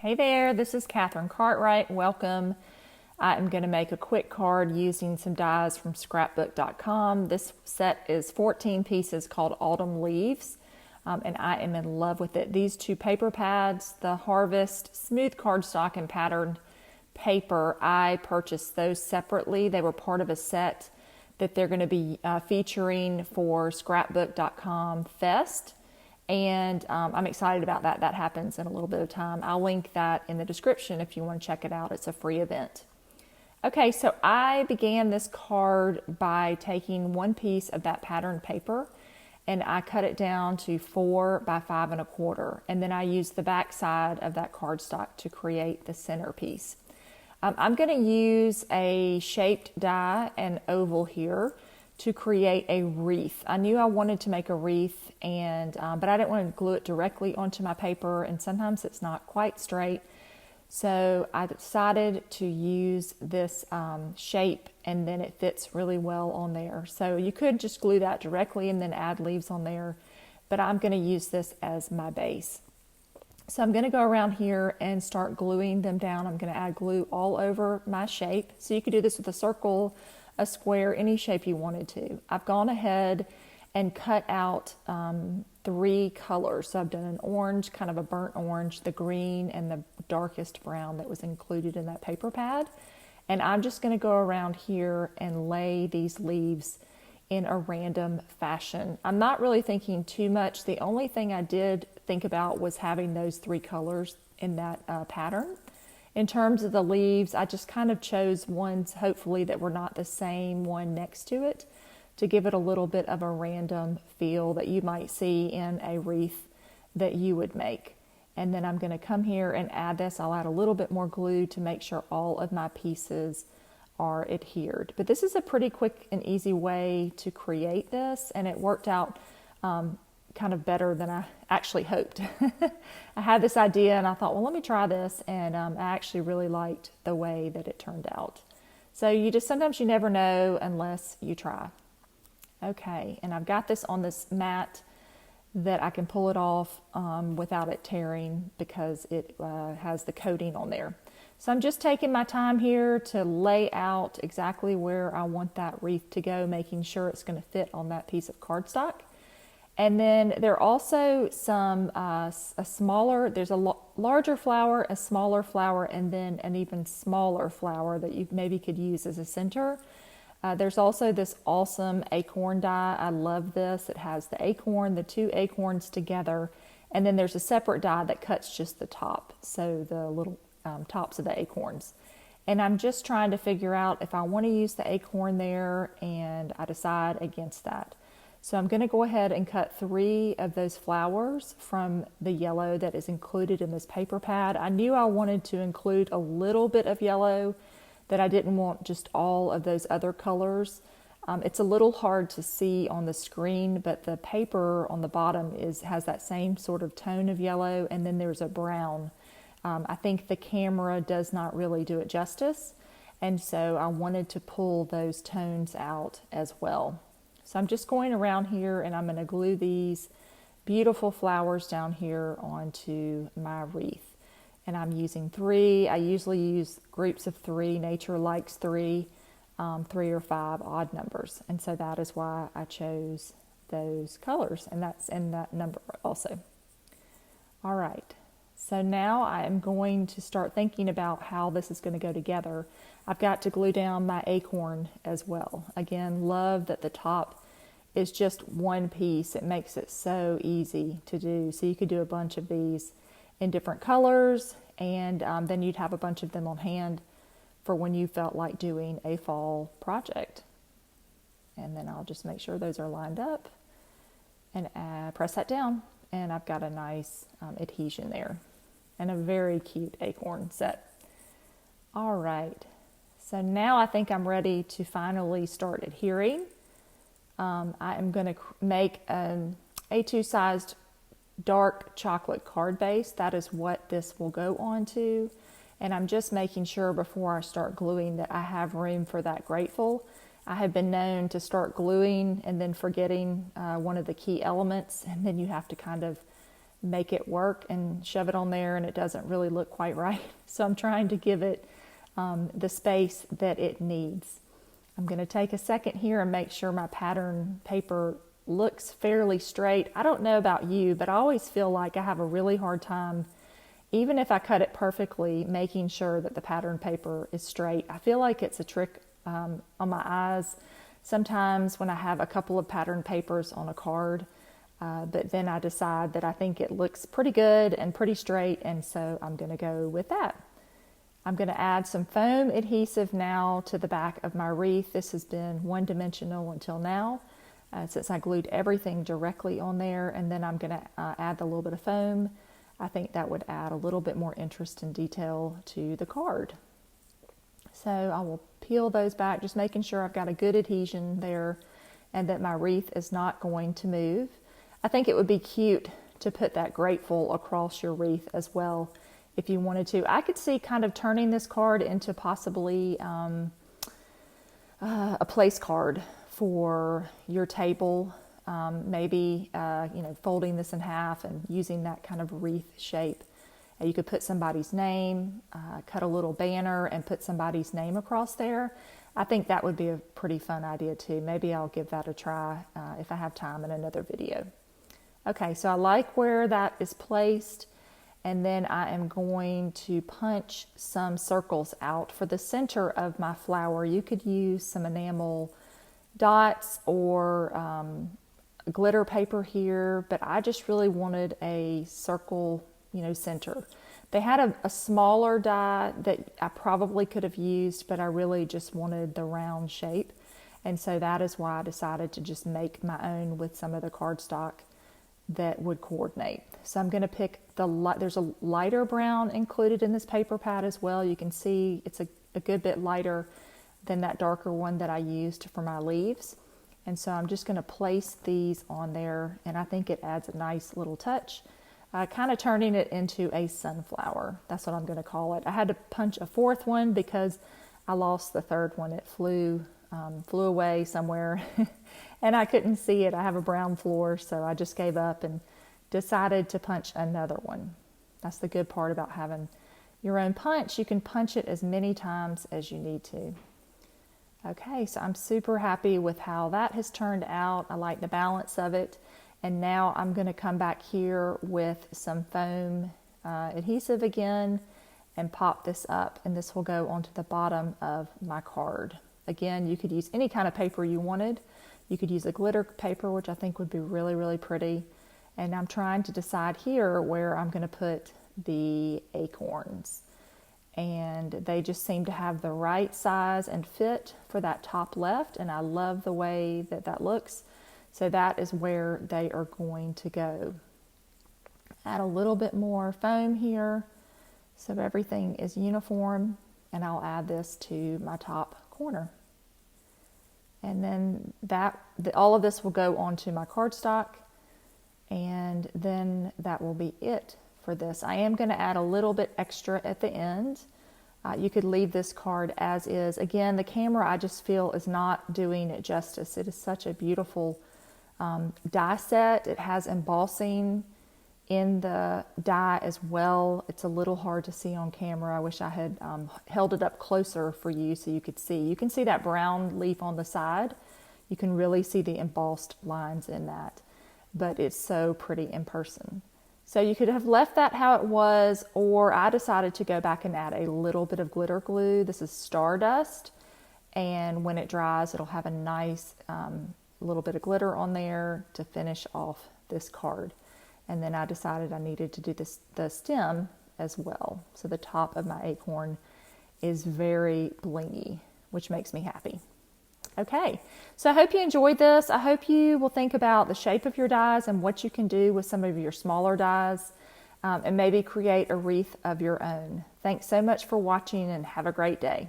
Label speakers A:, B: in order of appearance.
A: Hey there, this is Katherine Cartwright. Welcome. I am going to make a quick card using some dies from scrapbook.com. This set is 14 pieces called Autumn Leaves, and I am in love with it. These two paper pads, the Harvest Smooth Cardstock and Patterned Paper, I purchased those separately. They were part of a set that they're going to be featuring for scrapbook.com Fest. And I'm excited about that. That happens in a little bit of time. I'll link that in the description if you want to check it out. It's a free event. Okay, so I began this card by taking one piece of that patterned paper and I cut it down to 4 by 5 1/4. And then I used the back side of that cardstock to create the centerpiece. I'm going to use a shaped die, an oval here, to create a wreath. I knew I wanted to make a wreath, and but I didn't want to glue it directly onto my paper, and sometimes it's not quite straight. So I decided to use this shape, and then it fits really well on there. So you could just glue that directly and then add leaves on there, but I'm going to use this as my base. So I'm going to go around here and start gluing them down. I'm going to add glue all over my shape. So you could do this with a circle, a square, any shape you wanted to. I've gone ahead and cut out 3 colors. So I've done an orange, kind of a burnt orange, the green, and the darkest brown that was included in that paper pad. And I'm just going to go around here and lay these leaves in a random fashion. I'm not really thinking too much. The only thing I did think about was having those 3 colors in that pattern. In terms of the leaves, I just kind of chose ones, hopefully, that were not the same one next to it to give it a little bit of a random feel that you might see in a wreath that you would make. And then I'm going to come here and add this. I'll add a little bit more glue to make sure all of my pieces are adhered. But this is a pretty quick and easy way to create this, and it worked out kind of better than I actually hoped. I had this idea and I thought, well, let me try this, and I actually really liked the way that it turned out. So sometimes you never know unless you try. Okay, and I've got this on this mat that I can pull it off without it tearing because it has the coating on there. So I'm just taking my time here to lay out exactly where I want that wreath to go, making sure it's going to fit on that piece of cardstock. And then there are also some, there's a larger flower, a smaller flower, and then an even smaller flower that you maybe could use as a center. There's also this awesome acorn die. I love this. It has the acorn, the 2 acorns together, and then there's a separate die that cuts just the top, so the little tops of the acorns. And I'm just trying to figure out if I want to use the acorn there, and I decide against that. So I'm going to go ahead and cut 3 of those flowers from the yellow that is included in this paper pad. I knew I wanted to include a little bit of yellow, that I didn't want just all of those other colors. It's a little hard to see on the screen, but the paper on the bottom has that same sort of tone of yellow, and then there's a brown. I think the camera does not really do it justice, and so I wanted to pull those tones out as well. So I'm just going around here and I'm going to glue these beautiful flowers down here onto my wreath. And I'm using 3. I usually use groups of 3. Nature likes 3, 3 or 5 odd numbers. And so that is why I chose those colors. And that's in that number also. All right. So now I am going to start thinking about how this is going to go together. I've got to glue down my acorn as well. Again, love that the top is just one piece. It makes it so easy to do. So you could do a bunch of these in different colors, and then you'd have a bunch of them on hand for when you felt like doing a fall project. And then I'll just make sure those are lined up and press that down, and I've got a nice adhesion there and a very cute acorn set. All right, so now I think I'm ready to finally start adhering. I am going to make an A2 sized dark chocolate card base. That is what this will go onto, and I'm just making sure before I start gluing that I have room for that grateful. I have been known to start gluing and then forgetting one of the key elements, and then you have to kind of make it work and shove it on there, and it doesn't really look quite right. So I'm trying to give it the space that it needs. I'm going to take a second here and make sure my pattern paper looks fairly straight. I don't know about you, but I always feel like I have a really hard time, even if I cut it perfectly, making sure that the pattern paper is straight. I feel like it's a trick on my eyes sometimes when I have a couple of pattern papers on a card, but then I decide that I think it looks pretty good and pretty straight, and so I'm going to go with that. I'm going to add some foam adhesive now to the back of my wreath. This has been one-dimensional until now, since I glued everything directly on there, and then I'm going to add a little bit of foam. I think that would add a little bit more interest and detail to the card. So I will peel those back, just making sure I've got a good adhesion there and that my wreath is not going to move. I think it would be cute to put that grateful across your wreath as well if you wanted to. I could see kind of turning this card into possibly a place card for your table. Maybe folding this in half and using that kind of wreath shape. You could put somebody's name, cut a little banner and put somebody's name across there. I think that would be a pretty fun idea too. Maybe I'll give that a try if I have time in another video. Okay, so I like where that is placed, and then I am going to punch some circles out for the center of my flower. You could use some enamel dots or glitter paper here, but I just really wanted a circle, center. They had a smaller die that I probably could have used, but I really just wanted the round shape. And so that is why I decided to just make my own with some of the cardstock that would coordinate. So I'm going to pick there's a lighter brown included in this paper pad as well. You can see it's a good bit lighter than that darker one that I used for my leaves. And so I'm just going to place these on there, and I think it adds a nice little touch, kind of turning it into a sunflower. That's what I'm going to call it. I had to punch a fourth one because I lost the third one. It flew away somewhere and I couldn't see it. I have a brown floor, so I just gave up and decided to punch another one. That's the good part about having your own punch. You can punch it as many times as you need to. Okay, so I'm super happy with how that has turned out. I like the balance of it. And now I'm going to come back here with some foam adhesive again and pop this up, and this will go onto the bottom of my card. Again, you could use any kind of paper you wanted. You could use a glitter paper, which I think would be really, really pretty. And I'm trying to decide here where I'm going to put the acorns. And they just seem to have the right size and fit for that top left, and I love the way that that looks. So that is where they are going to go. Add a little bit more foam here so everything is uniform, and I'll add this to my top corner. And then all of this will go onto my cardstock, and then that will be it for this. I am going to add a little bit extra at the end. You could leave this card as is. Again, the camera I just feel is not doing it justice. It is such a beautiful die set. It has embossing in the die as well. It's a little hard to see on camera. I wish I had held it up closer for you so you could see. You can see that brown leaf on the side. You can really see the embossed lines in that, but it's so pretty in person. So you could have left that how it was, or I decided to go back and add a little bit of glitter glue. This is Stardust, and when it dries, it'll have a nice little bit of glitter on there to finish off this card. And then I decided I needed to do the stem as well. So the top of my acorn is very blingy, which makes me happy. Okay, so I hope you enjoyed this. I hope you will think about the shape of your dies and what you can do with some of your smaller dies, and maybe create a wreath of your own. Thanks so much for watching, and have a great day.